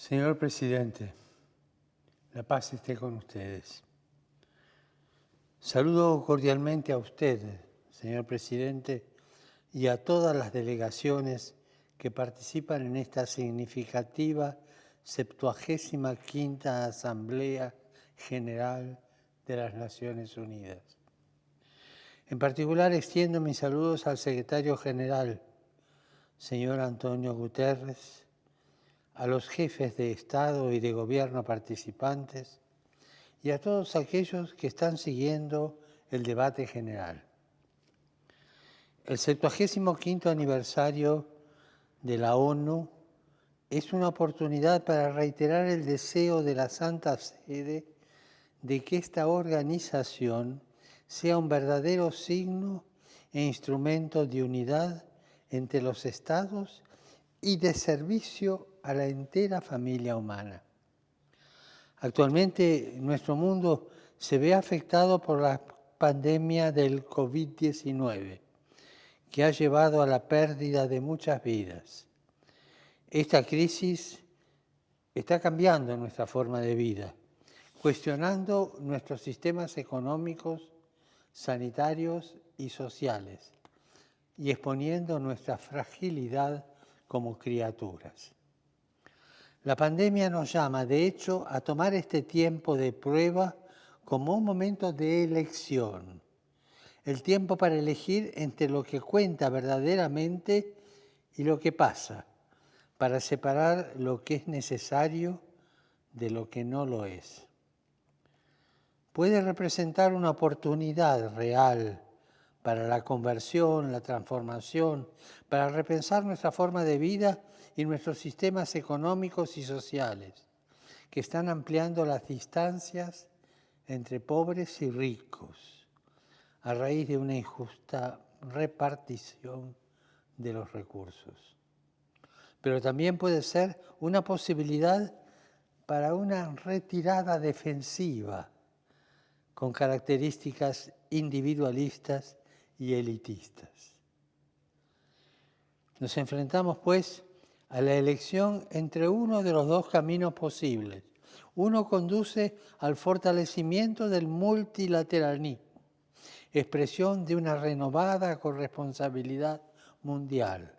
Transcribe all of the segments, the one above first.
Señor presidente, la paz esté con ustedes. Saludo cordialmente a usted, señor presidente, y a todas las delegaciones que participan en esta significativa 75ª Asamblea General de las Naciones Unidas. En particular, extiendo mis saludos al secretario general, señor Antonio Guterres, a los jefes de Estado y de Gobierno participantes y a todos aquellos que están siguiendo el debate general. El 75º aniversario de la ONU es una oportunidad para reiterar el deseo de la Santa Sede de que esta organización sea un verdadero signo e instrumento de unidad entre los estados y de servicio a la entera familia humana. Actualmente nuestro mundo se ve afectado por la pandemia del COVID-19, que ha llevado a la pérdida de muchas vidas. Esta crisis está cambiando nuestra forma de vida, cuestionando nuestros sistemas económicos, sanitarios y sociales, y exponiendo nuestra fragilidad como criaturas. La pandemia nos llama, de hecho, a tomar este tiempo de prueba como un momento de elección. El tiempo para elegir entre lo que cuenta verdaderamente y lo que pasa, para separar lo que es necesario de lo que no lo es. Puede representar una oportunidad real para la conversión, la transformación, para repensar nuestra forma de vida y nuestros sistemas económicos y sociales, que están ampliando las distancias entre pobres y ricos, a raíz de una injusta repartición de los recursos. Pero también puede ser una posibilidad para una retirada defensiva con características individualistas y elitistas. Nos enfrentamos, pues, a la elección entre uno de los dos caminos posibles. Uno conduce al fortalecimiento del multilateralismo, expresión de una renovada corresponsabilidad mundial,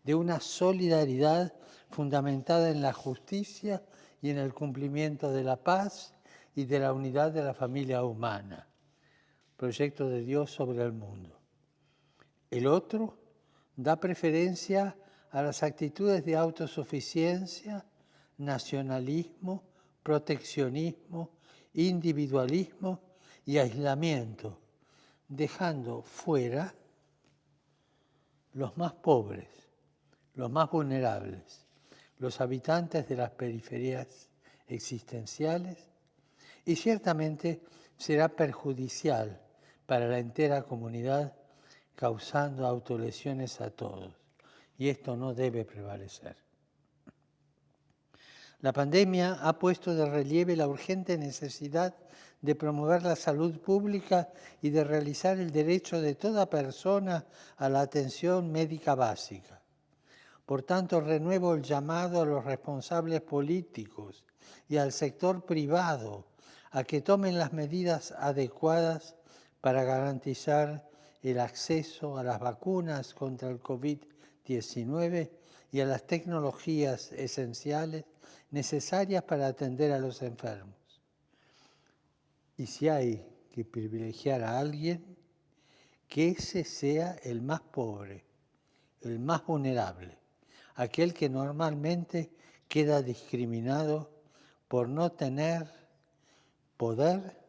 de una solidaridad fundamentada en la justicia y en el cumplimiento de la paz y de la unidad de la familia humana, proyecto de Dios sobre el mundo. El otro da preferencia a las actitudes de autosuficiencia, nacionalismo, proteccionismo, individualismo y aislamiento, dejando fuera los más pobres, los más vulnerables, los habitantes de las periferias existenciales, y ciertamente será perjudicial para la entera comunidad, causando autolesiones a todos. Y esto no debe prevalecer. La pandemia ha puesto de relieve la urgente necesidad de promover la salud pública y de realizar el derecho de toda persona a la atención médica básica. Por tanto, renuevo el llamado a los responsables políticos y al sector privado a que tomen las medidas adecuadas para garantizar el acceso a las vacunas contra el COVID-19 y a las tecnologías esenciales necesarias para atender a los enfermos. Y si hay que privilegiar a alguien, que ese sea el más pobre, el más vulnerable, aquel que normalmente queda discriminado por no tener poder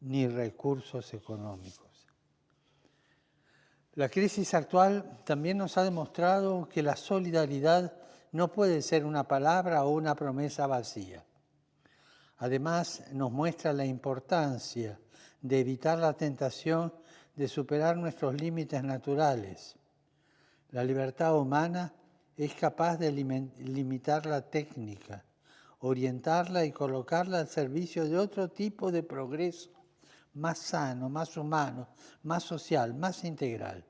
ni recursos económicos. La crisis actual también nos ha demostrado que la solidaridad no puede ser una palabra o una promesa vacía. Además, nos muestra la importancia de evitar la tentación de superar nuestros límites naturales. La libertad humana es capaz de limitar la técnica, orientarla y colocarla al servicio de otro tipo de progreso, más sano, más humano, más social, más integral.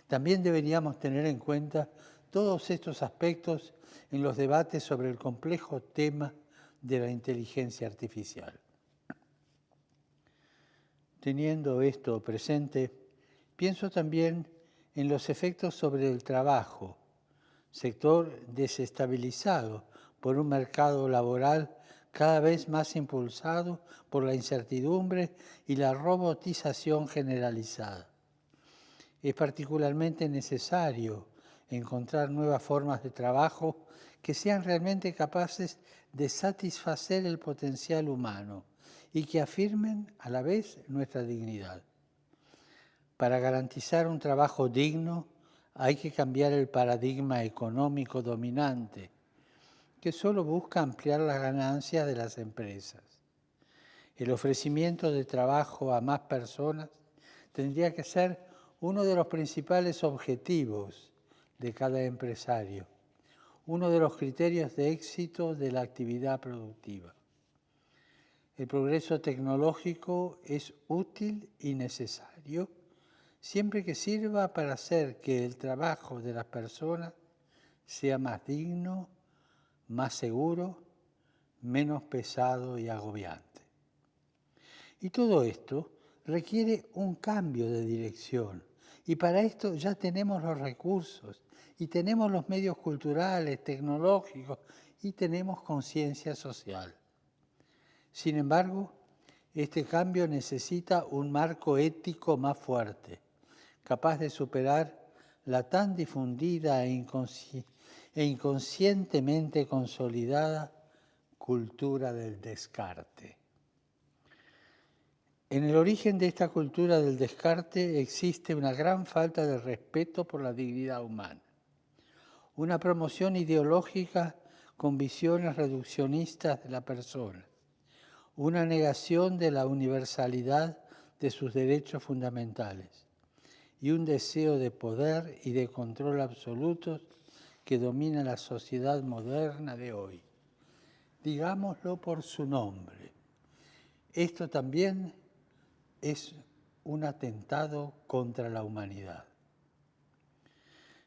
También deberíamos tener en cuenta todos estos aspectos en los debates sobre el complejo tema de la inteligencia artificial. Teniendo esto presente, pienso también en los efectos sobre el trabajo, sector desestabilizado por un mercado laboral cada vez más impulsado por la incertidumbre y la robotización generalizada. Es particularmente necesario encontrar nuevas formas de trabajo que sean realmente capaces de satisfacer el potencial humano y que afirmen a la vez nuestra dignidad. Para garantizar un trabajo digno hay que cambiar el paradigma económico dominante, que solo busca ampliar las ganancias de las empresas. El ofrecimiento de trabajo a más personas tendría que ser uno de los principales objetivos de cada empresario, uno de los criterios de éxito de la actividad productiva. El progreso tecnológico es útil y necesario siempre que sirva para hacer que el trabajo de las personas sea más digno, más seguro, menos pesado y agobiante. Y todo esto requiere un cambio de dirección. Y para esto ya tenemos los recursos, y tenemos los medios culturales, tecnológicos, y tenemos conciencia social. Sin embargo, este cambio necesita un marco ético más fuerte, capaz de superar la tan difundida e inconscientemente consolidada cultura del descarte. En el origen de esta cultura del descarte existe una gran falta de respeto por la dignidad humana, una promoción ideológica con visiones reduccionistas de la persona, una negación de la universalidad de sus derechos fundamentales y un deseo de poder y de control absolutos que domina la sociedad moderna de hoy. Digámoslo por su nombre. Esto también es un atentado contra la humanidad.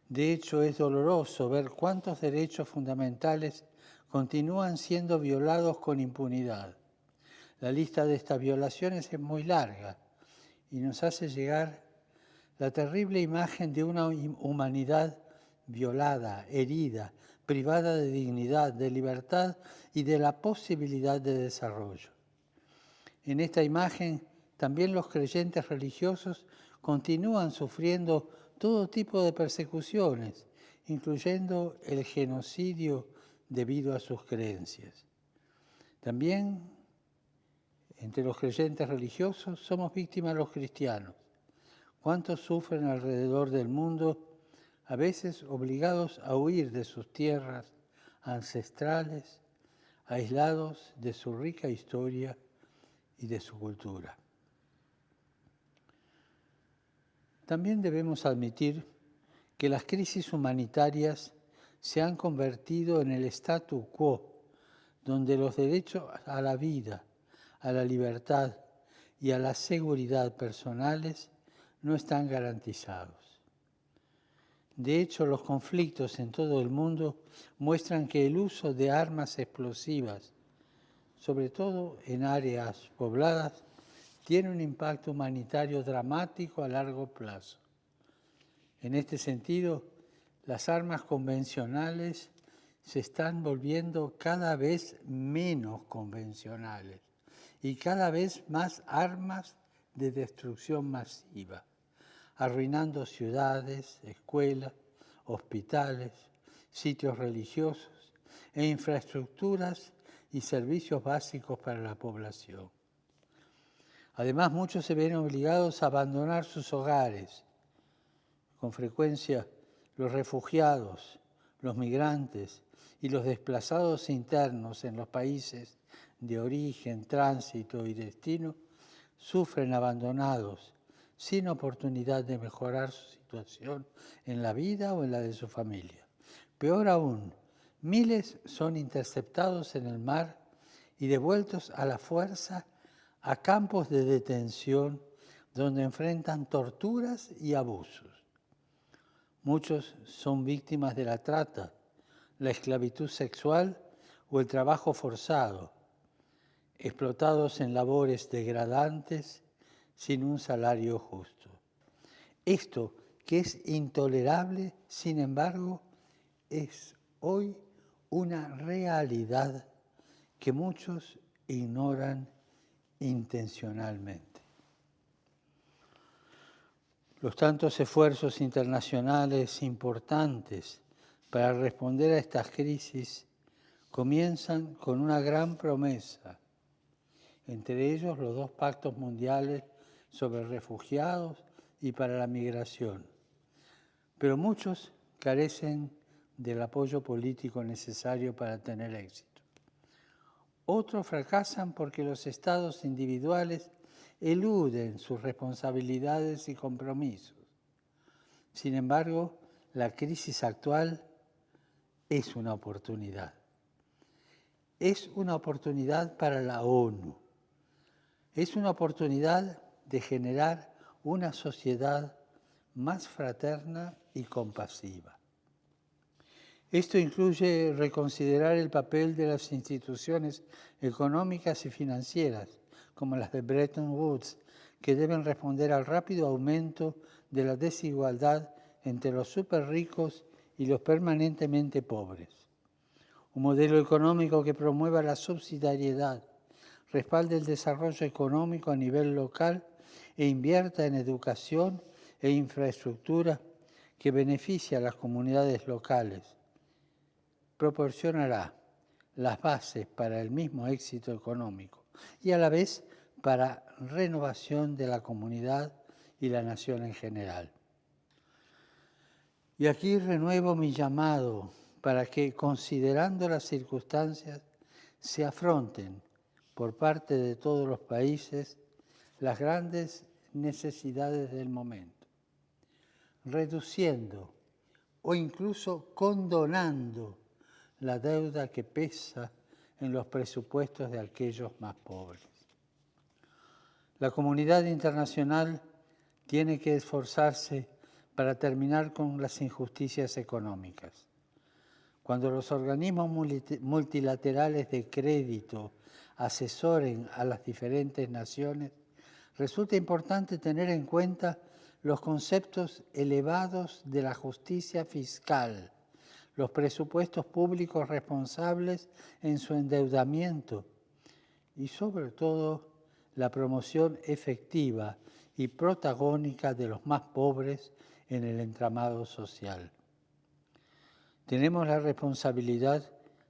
De hecho, es doloroso ver cuántos derechos fundamentales continúan siendo violados con impunidad. La lista de estas violaciones es muy larga y nos hace llegar la terrible imagen de una humanidad violada, herida, privada de dignidad, de libertad y de la posibilidad de desarrollo. En esta imagen, también los creyentes religiosos continúan sufriendo todo tipo de persecuciones, incluyendo el genocidio debido a sus creencias. También entre los creyentes religiosos somos víctimas los cristianos. ¿Cuántos sufren alrededor del mundo, a veces obligados a huir de sus tierras ancestrales, aislados de su rica historia y de su cultura? También debemos admitir que las crisis humanitarias se han convertido en el statu quo, donde los derechos a la vida, a la libertad y a la seguridad personales no están garantizados. De hecho, los conflictos en todo el mundo muestran que el uso de armas explosivas, sobre todo en áreas pobladas, tiene un impacto humanitario dramático a largo plazo. En este sentido, las armas convencionales se están volviendo cada vez menos convencionales y cada vez más armas de destrucción masiva, arruinando ciudades, escuelas, hospitales, sitios religiosos e infraestructuras y servicios básicos para la población. Además, muchos se ven obligados a abandonar sus hogares. Con frecuencia, los refugiados, los migrantes y los desplazados internos en los países de origen, tránsito y destino sufren abandonados, sin oportunidad de mejorar su situación en la vida o en la de su familia. Peor aún, miles son interceptados en el mar y devueltos a la fuerza a campos de detención donde enfrentan torturas y abusos. Muchos son víctimas de la trata, la esclavitud sexual o el trabajo forzado, explotados en labores degradantes sin un salario justo. Esto, que es intolerable, sin embargo, es hoy una realidad que muchos ignoran intencionalmente. Los tantos esfuerzos internacionales importantes para responder a estas crisis comienzan con una gran promesa, entre ellos los 2 pactos mundiales sobre refugiados y para la migración. Pero muchos carecen del apoyo político necesario para tener éxito. Otros fracasan porque los estados individuales eluden sus responsabilidades y compromisos. Sin embargo, la crisis actual es una oportunidad. Es una oportunidad para la ONU. Es una oportunidad de generar una sociedad más fraterna y compasiva. Esto incluye reconsiderar el papel de las instituciones económicas y financieras, como las de Bretton Woods, que deben responder al rápido aumento de la desigualdad entre los superricos y los permanentemente pobres. Un modelo económico que promueva la subsidiariedad, respalde el desarrollo económico a nivel local e invierta en educación e infraestructura que beneficie a las comunidades locales, proporcionará las bases para el mismo éxito económico y a la vez para renovación de la comunidad y la nación en general. Y aquí renuevo mi llamado para que, considerando las circunstancias, se afronten por parte de todos los países las grandes necesidades del momento, reduciendo o incluso condonando la deuda que pesa en los presupuestos de aquellos más pobres. La comunidad internacional tiene que esforzarse para terminar con las injusticias económicas. Cuando los organismos multilaterales de crédito asesoren a las diferentes naciones, resulta importante tener en cuenta los conceptos elevados de la justicia fiscal, los presupuestos públicos responsables en su endeudamiento y, sobre todo, la promoción efectiva y protagónica de los más pobres en el entramado social. Tenemos la responsabilidad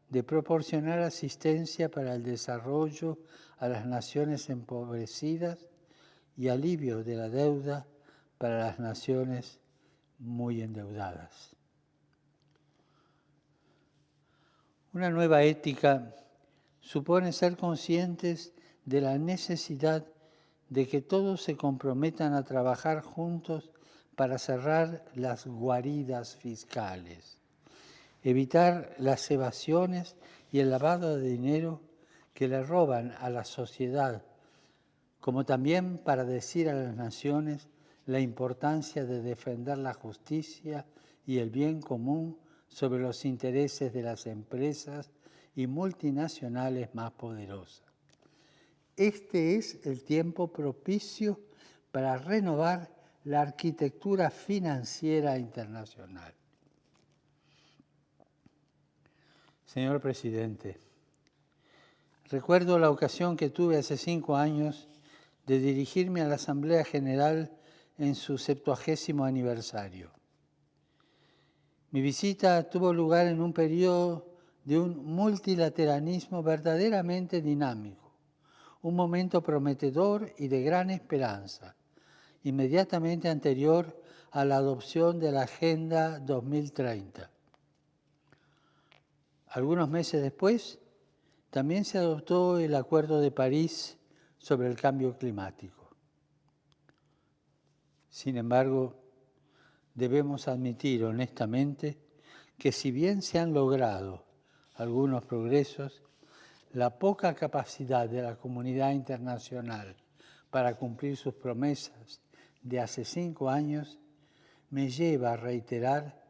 de proporcionar asistencia para el desarrollo a las naciones empobrecidas y alivio de la deuda para las naciones muy endeudadas. Una nueva ética supone ser conscientes de la necesidad de que todos se comprometan a trabajar juntos para cerrar las guaridas fiscales, evitar las evasiones y el lavado de dinero que le roban a la sociedad, como también para decir a las naciones la importancia de defender la justicia y el bien común sobre los intereses de las empresas y multinacionales más poderosas. Este es el tiempo propicio para renovar la arquitectura financiera internacional. Señor Presidente, recuerdo la ocasión que tuve hace 5 años de dirigirme a la Asamblea General en su 70º aniversario. Mi visita tuvo lugar en un periodo de un multilateralismo verdaderamente dinámico, un momento prometedor y de gran esperanza, inmediatamente anterior a la adopción de la Agenda 2030. Algunos meses después, también se adoptó el Acuerdo de París sobre el cambio climático. Sin embargo, debemos admitir honestamente que si bien se han logrado algunos progresos, la poca capacidad de la comunidad internacional para cumplir sus promesas de hace 5 años me lleva a reiterar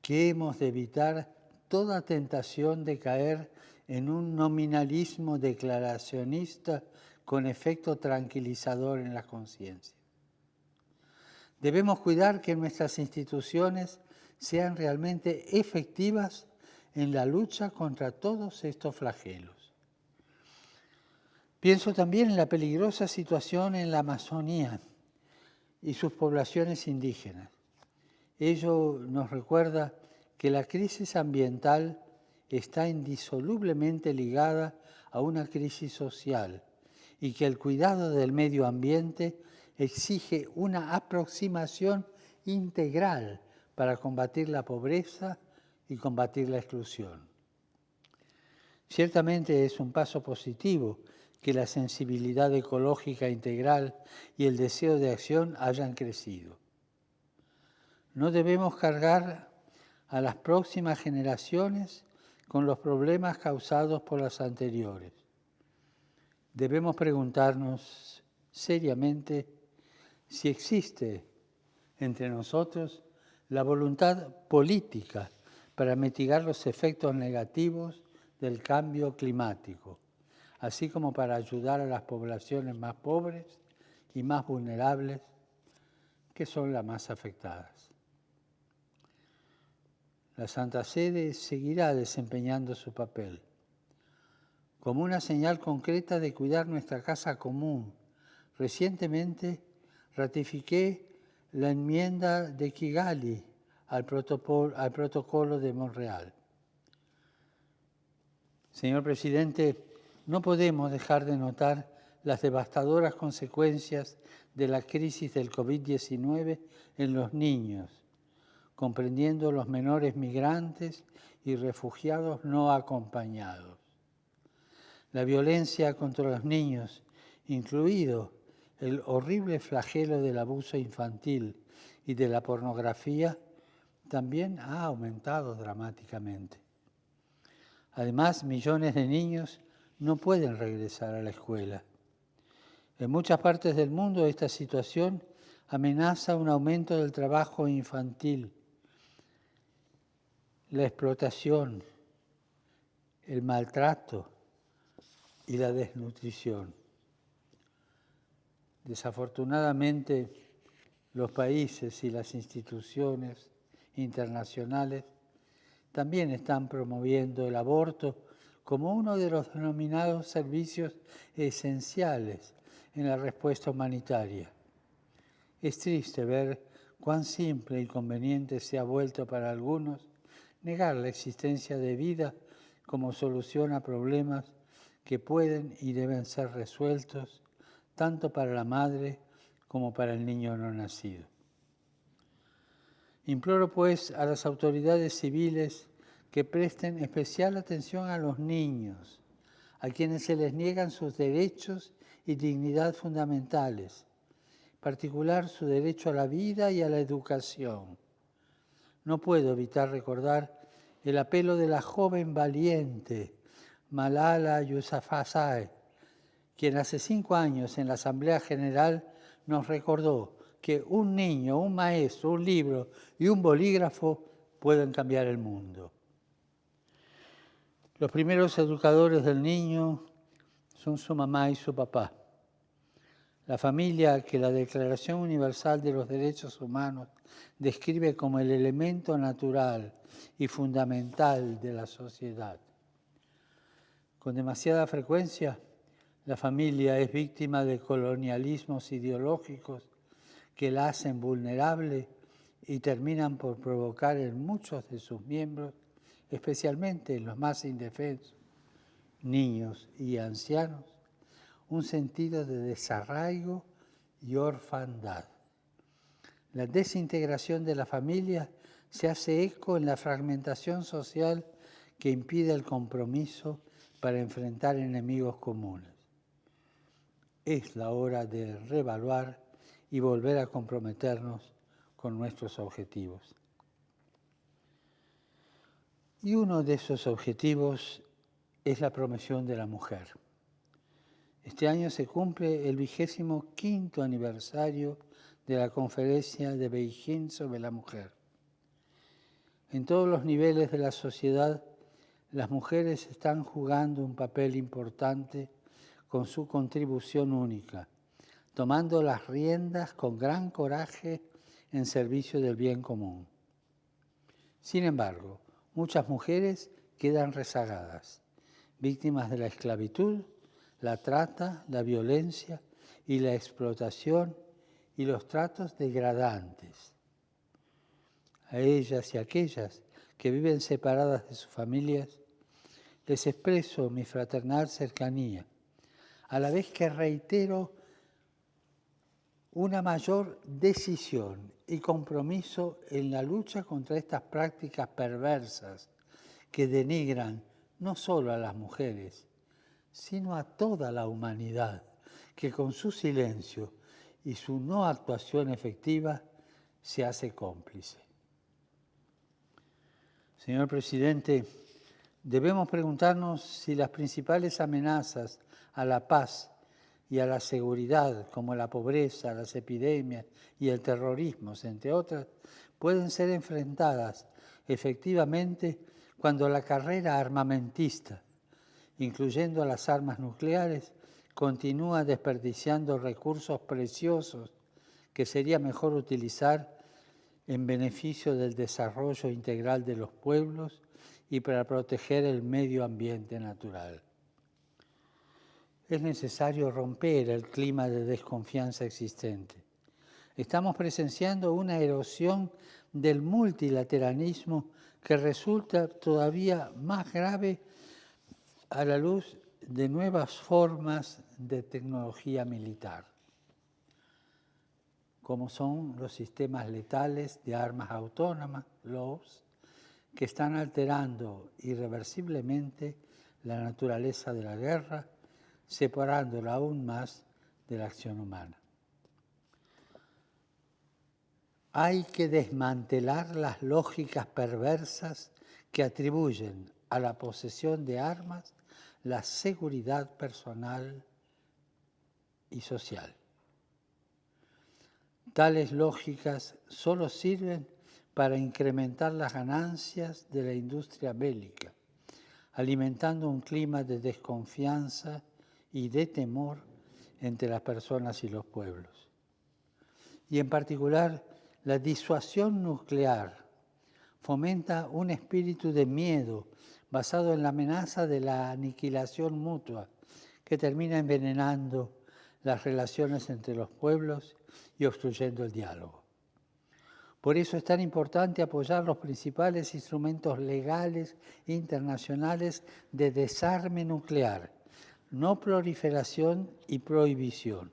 que hemos de evitar toda tentación de caer en un nominalismo declaracionista con efecto tranquilizador en la conciencia. Debemos cuidar que nuestras instituciones sean realmente efectivas en la lucha contra todos estos flagelos. Pienso también en la peligrosa situación en la Amazonía y sus poblaciones indígenas. Ello nos recuerda que la crisis ambiental está indisolublemente ligada a una crisis social y que el cuidado del medio ambiente exige una aproximación integral para combatir la pobreza y combatir la exclusión. Ciertamente es un paso positivo que la sensibilidad ecológica integral y el deseo de acción hayan crecido. No debemos cargar a las próximas generaciones con los problemas causados por las anteriores. Debemos preguntarnos seriamente si existe entre nosotros la voluntad política para mitigar los efectos negativos del cambio climático, así como para ayudar a las poblaciones más pobres y más vulnerables, que son las más afectadas. La Santa Sede seguirá desempeñando su papel como una señal concreta de cuidar nuestra casa común. Recientemente ratifiqué la enmienda de Kigali al protocolo de Montreal. Señor Presidente, no podemos dejar de notar las devastadoras consecuencias de la crisis del COVID-19 en los niños, comprendiendo los menores migrantes y refugiados no acompañados. La violencia contra los niños, incluido el horrible flagelo del abuso infantil y de la pornografía, también ha aumentado dramáticamente. Además, millones de niños no pueden regresar a la escuela. En muchas partes del mundo esta situación amenaza un aumento del trabajo infantil, la explotación, el maltrato y la desnutrición. Desafortunadamente, los países y las instituciones internacionales también están promoviendo el aborto como uno de los denominados servicios esenciales en la respuesta humanitaria. Es triste ver cuán simple y conveniente se ha vuelto para algunos negar la existencia de vida como solución a problemas que pueden y deben ser resueltos tanto para la madre como para el niño no nacido. Imploro, pues, a las autoridades civiles que presten especial atención a los niños, a quienes se les niegan sus derechos y dignidad fundamentales, en particular su derecho a la vida y a la educación. No puedo evitar recordar el apelo de la joven valiente Malala Yousafzai, quien hace 5 años en la Asamblea General nos recordó que un niño, un maestro, un libro y un bolígrafo pueden cambiar el mundo. Los primeros educadores del niño son su mamá y su papá. La familia que la Declaración Universal de los Derechos Humanos describe como el elemento natural y fundamental de la sociedad. Con demasiada frecuencia, la familia es víctima de colonialismos ideológicos que la hacen vulnerable y terminan por provocar en muchos de sus miembros, especialmente en los más indefensos, niños y ancianos, un sentido de desarraigo y orfandad. La desintegración de la familia se hace eco en la fragmentación social que impide el compromiso para enfrentar enemigos comunes. Es la hora de reevaluar y volver a comprometernos con nuestros objetivos. Y uno de esos objetivos es la promoción de la mujer. Este año se cumple el 25º aniversario de la Conferencia de Beijing sobre la Mujer. En todos los niveles de la sociedad, las mujeres están jugando un papel importante con su contribución única, tomando las riendas con gran coraje en servicio del bien común. Sin embargo, muchas mujeres quedan rezagadas, víctimas de la esclavitud, la trata, la violencia y la explotación y los tratos degradantes. A ellas y a aquellas que viven separadas de sus familias, les expreso mi fraternal cercanía, a la vez que reitero una mayor decisión y compromiso en la lucha contra estas prácticas perversas que denigran no solo a las mujeres, sino a toda la humanidad, que con su silencio y su no actuación efectiva se hace cómplice. Señor presidente, debemos preguntarnos si las principales amenazas a la paz y a la seguridad, como la pobreza, las epidemias y el terrorismo, entre otras, pueden ser enfrentadas efectivamente cuando la carrera armamentista, incluyendo las armas nucleares, continúa desperdiciando recursos preciosos que sería mejor utilizar en beneficio del desarrollo integral de los pueblos y para proteger el medio ambiente natural. Es necesario romper el clima de desconfianza existente. Estamos presenciando una erosión del multilateralismo que resulta todavía más grave a la luz de nuevas formas de tecnología militar, como son los sistemas letales de armas autónomas, LAWS, que están alterando irreversiblemente la naturaleza de la guerra, separándola aún más de la acción humana. Hay que desmantelar las lógicas perversas que atribuyen a la posesión de armas la seguridad personal y social. Tales lógicas solo sirven para incrementar las ganancias de la industria bélica, alimentando un clima de desconfianza y de temor entre las personas y los pueblos. Y en particular, la disuasión nuclear fomenta un espíritu de miedo basado en la amenaza de la aniquilación mutua que termina envenenando las relaciones entre los pueblos y obstruyendo el diálogo. Por eso es tan importante apoyar los principales instrumentos legales internacionales de desarme nuclear, no proliferación y prohibición.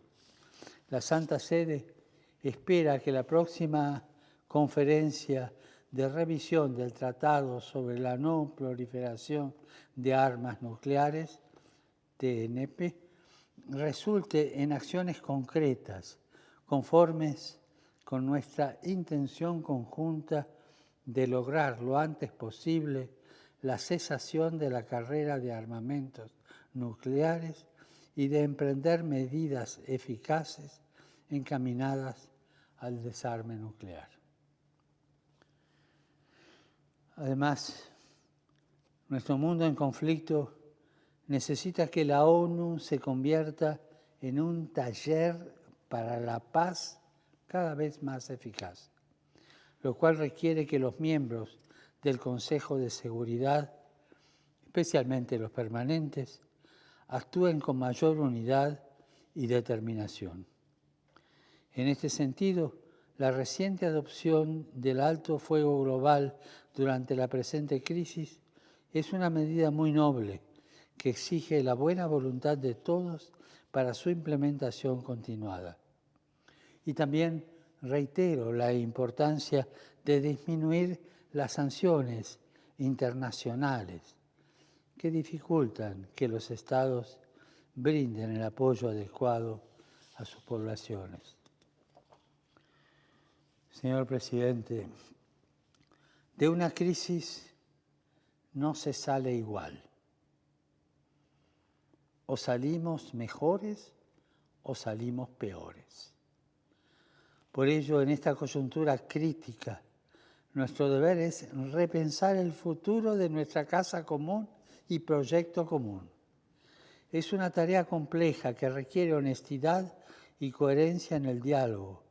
La Santa Sede espera que la próxima conferencia de revisión del Tratado sobre la No Proliferación de Armas Nucleares, TNP, resulte en acciones concretas, conformes con nuestra intención conjunta de lograr lo antes posible la cesación de la carrera de armamentos nucleares y de emprender medidas eficaces encaminadas al desarme nuclear. Además, nuestro mundo en conflicto necesita que la ONU se convierta en un taller para la paz cada vez más eficaz, lo cual requiere que los miembros del Consejo de Seguridad, especialmente los permanentes, actúen con mayor unidad y determinación. En este sentido, la reciente adopción del alto fuego global durante la presente crisis es una medida muy noble que exige la buena voluntad de todos para su implementación continuada. Y también reitero la importancia de disminuir las sanciones internacionales que dificultan que los estados brinden el apoyo adecuado a sus poblaciones. Señor presidente, de una crisis no se sale igual. O salimos mejores o salimos peores. Por ello, en esta coyuntura crítica, Nuestro deber es repensar el futuro de nuestra casa común y proyecto común. Es una tarea compleja que requiere honestidad y coherencia en el diálogo,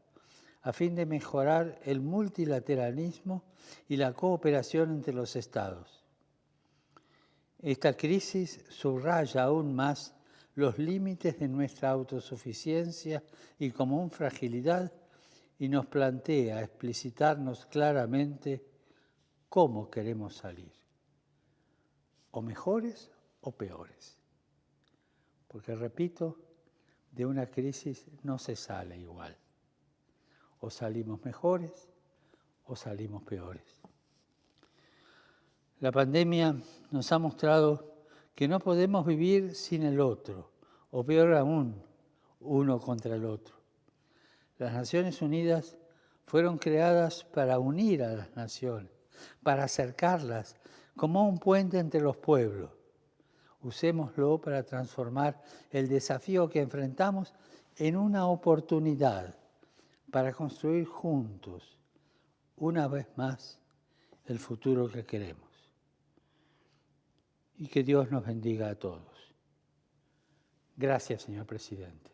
a fin de mejorar el multilateralismo y la cooperación entre los Estados. Esta crisis subraya aún más los límites de nuestra autosuficiencia y común fragilidad y nos plantea explicitarnos claramente cómo queremos salir, o mejores o peores. Porque, repito, de una crisis no se sale igual. O salimos mejores o salimos peores. La pandemia nos ha mostrado que no podemos vivir sin el otro, o peor aún, uno contra el otro. Las Naciones Unidas fueron creadas para unir a las naciones, para acercarlas como un puente entre los pueblos. Usémoslo para transformar el desafío que enfrentamos en una oportunidad para construir juntos, una vez más, el futuro que queremos. Y que Dios nos bendiga a todos. Gracias, señor presidente.